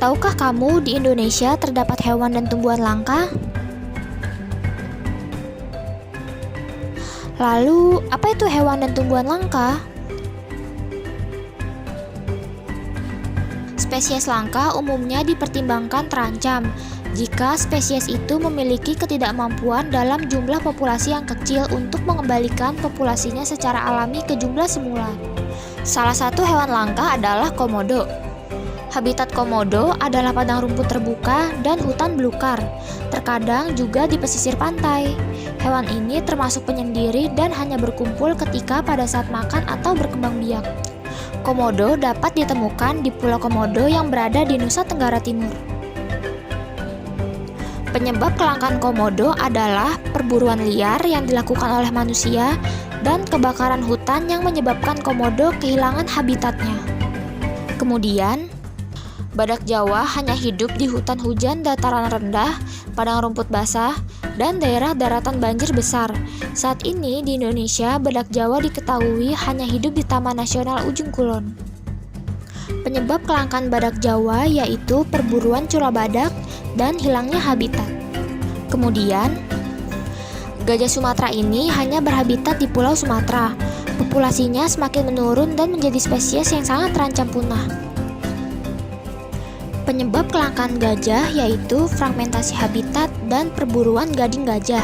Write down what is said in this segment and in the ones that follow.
Tahukah kamu di Indonesia terdapat hewan dan tumbuhan langka? Lalu, apa itu hewan dan tumbuhan langka? Spesies langka umumnya dipertimbangkan terancam jika spesies itu memiliki ketidakmampuan dalam jumlah populasi yang kecil untuk mengembalikan populasinya secara alami ke jumlah semula. Salah satu hewan langka adalah komodo. Habitat komodo adalah padang rumput terbuka dan hutan belukar, terkadang juga di pesisir pantai. Hewan ini termasuk penyendiri dan hanya berkumpul ketika pada saat makan atau berkembang biak. Komodo dapat ditemukan di Pulau Komodo yang berada di Nusa Tenggara Timur. Penyebab kelangkaan komodo adalah perburuan liar yang dilakukan oleh manusia dan kebakaran hutan yang menyebabkan komodo kehilangan habitatnya. Kemudian, badak Jawa hanya hidup di hutan hujan dataran rendah, padang rumput basah, dan daerah daratan banjir besar. Saat ini di Indonesia, badak Jawa diketahui hanya hidup di Taman Nasional Ujung Kulon. Penyebab kelangkaan badak Jawa yaitu perburuan cula badak dan hilangnya habitat. Kemudian, gajah Sumatera ini hanya berhabitat di Pulau Sumatera. Populasinya semakin menurun dan menjadi spesies yang sangat terancam punah. Penyebab kelangkaan gajah yaitu fragmentasi habitat dan perburuan gading gajah.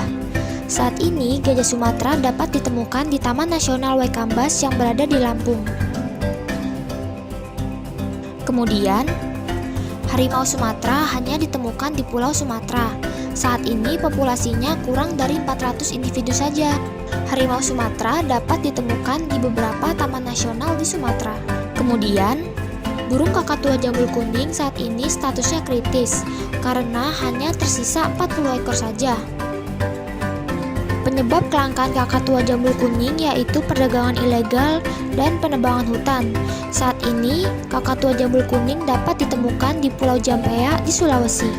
Saat ini, gajah Sumatera dapat ditemukan di Taman Nasional Waikambas yang berada di Lampung. Kemudian, harimau Sumatera hanya ditemukan di Pulau Sumatera. Saat ini populasinya kurang dari 400 individu saja. Harimau Sumatera dapat ditemukan di beberapa taman nasional di Sumatera. Kemudian, burung kakatua jambul kuning saat ini statusnya kritis karena hanya tersisa 40 ekor saja. Penyebab kelangkaan kakatua jambul kuning yaitu perdagangan ilegal dan penebangan hutan. Saat ini, kakatua jambul kuning dapat ditemukan di Pulau Jampea di Sulawesi.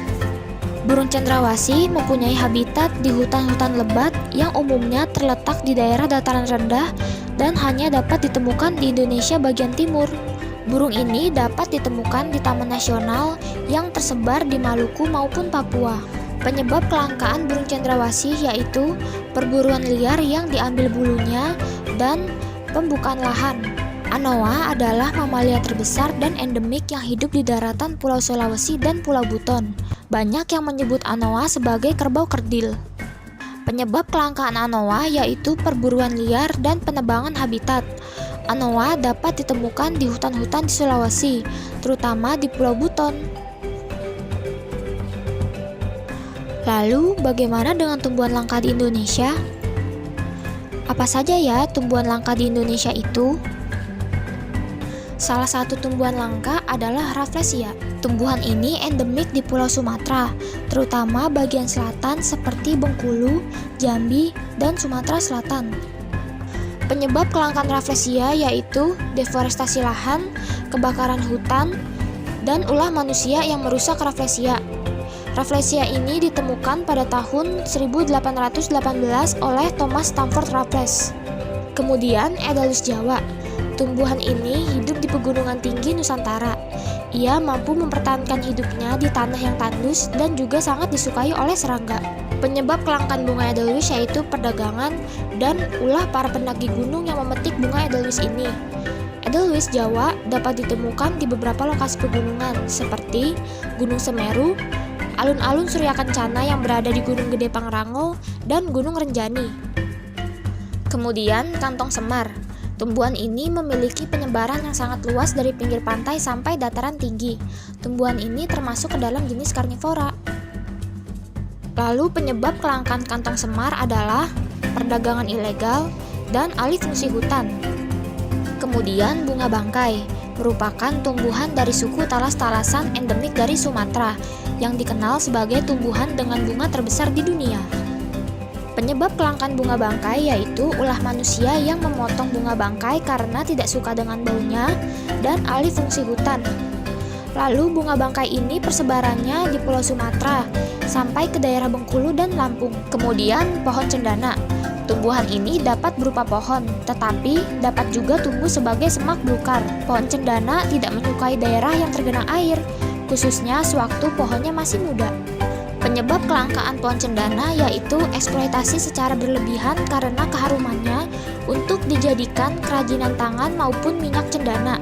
Burung cendrawasih mempunyai habitat di hutan-hutan lebat yang umumnya terletak di daerah dataran rendah dan hanya dapat ditemukan di Indonesia bagian timur. Burung ini dapat ditemukan di taman nasional yang tersebar di Maluku maupun Papua. Penyebab kelangkaan burung cendrawasih yaitu perburuan liar yang diambil bulunya dan pembukaan lahan. Anoa adalah mamalia terbesar dan endemik yang hidup di daratan Pulau Sulawesi dan Pulau Buton. Banyak yang menyebut anoa sebagai kerbau kerdil. Penyebab kelangkaan anoa yaitu perburuan liar dan penebangan habitat. Anoa dapat ditemukan di hutan-hutan di Sulawesi, terutama di Pulau Buton. Lalu, bagaimana dengan tumbuhan langka di Indonesia? Apa saja ya tumbuhan langka di Indonesia itu? Salah satu tumbuhan langka adalah Rafflesia. Tumbuhan ini endemik di Pulau Sumatera, terutama bagian selatan seperti Bengkulu, Jambi, dan Sumatera Selatan. Penyebab kelangkaan Rafflesia yaitu deforestasi lahan, kebakaran hutan, dan ulah manusia yang merusak Rafflesia. Rafflesia ini ditemukan pada tahun 1818 oleh Thomas Stamford Raffles. Kemudian Aedelus Jawa. Tumbuhan ini hidup di pegunungan tinggi Nusantara. Ia mampu mempertahankan hidupnya di tanah yang tandus dan juga sangat disukai oleh serangga. Penyebab kelangkaan bunga Aedelus yaitu perdagangan dan ulah para pendaki gunung yang memetik bunga Aedelus ini. Aedelus Jawa dapat ditemukan di beberapa lokasi pegunungan seperti Gunung Semeru, alun-alun Surya Kencana yang berada di Gunung Gede Pangrango, dan Gunung Renjani. Kemudian kantong semar. Tumbuhan ini memiliki penyebaran yang sangat luas dari pinggir pantai sampai dataran tinggi. Tumbuhan ini termasuk ke dalam jenis karnivora. Lalu penyebab kelangkaan kantong semar adalah perdagangan ilegal dan alih fungsi hutan. Kemudian bunga bangkai merupakan tumbuhan dari suku talas-talasan endemik dari Sumatera yang dikenal sebagai tumbuhan dengan bunga terbesar di dunia. Penyebab kelangkaan bunga bangkai yaitu ulah manusia yang memotong bunga bangkai karena tidak suka dengan baunya dan alih fungsi hutan. Lalu bunga bangkai ini persebarannya di Pulau Sumatera sampai ke daerah Bengkulu dan Lampung. Kemudian pohon cendana. Tumbuhan ini dapat berupa pohon, tetapi dapat juga tumbuh sebagai semak belukar. Pohon cendana tidak menyukai daerah yang tergenang air. khususnya sewaktu pohonnya masih muda. Penyebab kelangkaan pohon cendana yaitu eksploitasi secara berlebihan karena keharumannya untuk dijadikan kerajinan tangan maupun minyak cendana.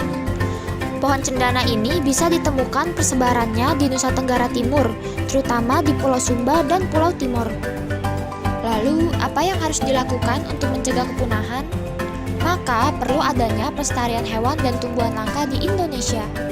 Pohon cendana ini bisa ditemukan persebarannya di Nusa Tenggara Timur, terutama di Pulau Sumba dan Pulau Timur. Lalu, apa yang harus dilakukan untuk mencegah kepunahan? Maka, perlu adanya pelestarian hewan dan tumbuhan langka di Indonesia.